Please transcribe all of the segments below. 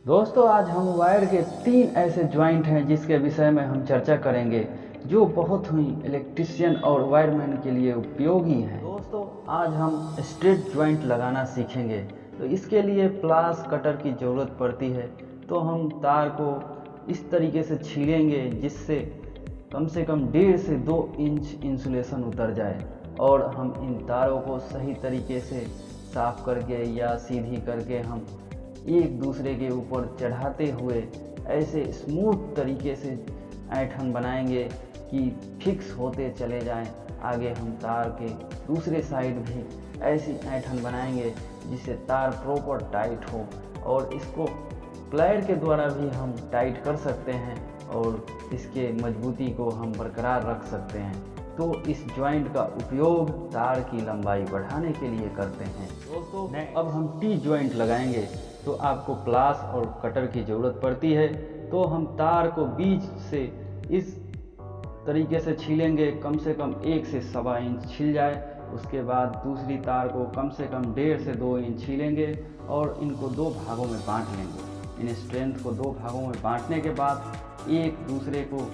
दोस्तों आज हम वायर के 3 ऐसे ज्वाइंट हैं जिसके विषय में हम चर्चा करेंगे जो बहुत ही इलेक्ट्रिशियन और वायरमैन के लिए उपयोगी हैं। दोस्तों आज हम स्ट्रेट ज्वाइंट लगाना सीखेंगे, तो इसके लिए प्लास कटर की ज़रूरत पड़ती है। तो हम तार को इस तरीके से छीलेंगे जिससे कम से कम 1.5 से 2 इंच इंसुलेशन उतर जाए, और हम इन तारों को सही तरीके से साफ करके या सीधी करके हम एक दूसरे के ऊपर चढ़ाते हुए ऐसे स्मूथ तरीके से ऐंठन बनाएंगे कि फिक्स होते चले जाएं। आगे हम तार के दूसरे साइड भी ऐसी ऐंठन बनाएंगे जिससे तार प्रॉपर टाइट हो, और इसको प्लायर के द्वारा भी हम टाइट कर सकते हैं और इसके मजबूती को हम बरकरार रख सकते हैं। तो इस ज्वाइंट का उपयोग तार की लंबाई बढ़ाने के लिए करते हैं। दोस्तों अब हम टी ज्वाइंट लगाएंगे, तो आपको प्लास और कटर की ज़रूरत पड़ती है। तो हम तार को बीच से इस तरीके से छीलेंगे, कम से कम 1 से 1.25 इंच छिल जाए। उसके बाद दूसरी तार को कम से कम 1.5 से 2 इंच छीलेंगे और इनको 2 भागों में बांट लेंगे। इन स्ट्रेंथ को 2 भागों में बांटने के बाद एक दूसरे को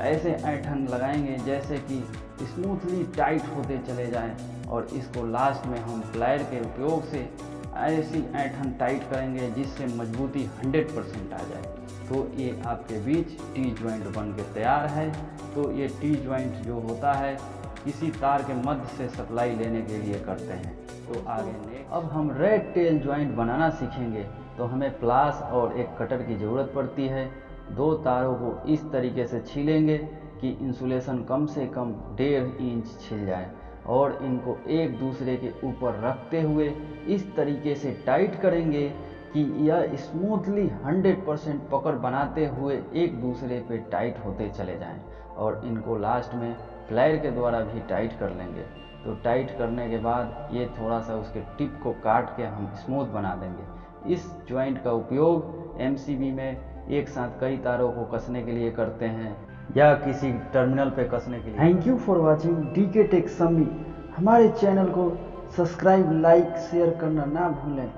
ऐसे ऐंठन लगाएंगे जैसे कि स्मूथली टाइट होते चले जाएं, और इसको लास्ट में हम प्लायर के उपयोग से ऐसी ऐंठन टाइट करेंगे जिससे मजबूती 100% आ जाए। तो ये आपके बीच टी ज्वाइंट बन के तैयार है। तो ये टी ज्वाइंट जो होता है किसी तार के मध्य से सप्लाई लेने के लिए करते हैं। तो आगे अब हम रेड टेल ज्वाइंट बनाना सीखेंगे। तो हमें प्लास और एक कटर की ज़रूरत पड़ती है। 2 तारों को इस तरीके से छीलेंगे कि इंसुलेशन कम से कम 1.5 इंच छिल जाए, और इनको एक दूसरे के ऊपर रखते हुए इस तरीके से टाइट करेंगे कि यह स्मूथली 100% पकड़ बनाते हुए एक दूसरे पे टाइट होते चले जाएं, और इनको लास्ट में प्लायर के द्वारा भी टाइट कर लेंगे। तो टाइट करने के बाद ये थोड़ा सा उसके टिप को काट के हम स्मूथ बना देंगे। इस ज्वाइंट का उपयोग एमसीबी में एक साथ कई तारों को कसने के लिए करते हैं या किसी टर्मिनल पे कसने के लिए। Thank you for watching DK tech सम्मी। हमारे चैनल को सब्सक्राइब, लाइक, शेयर करना ना भूलें।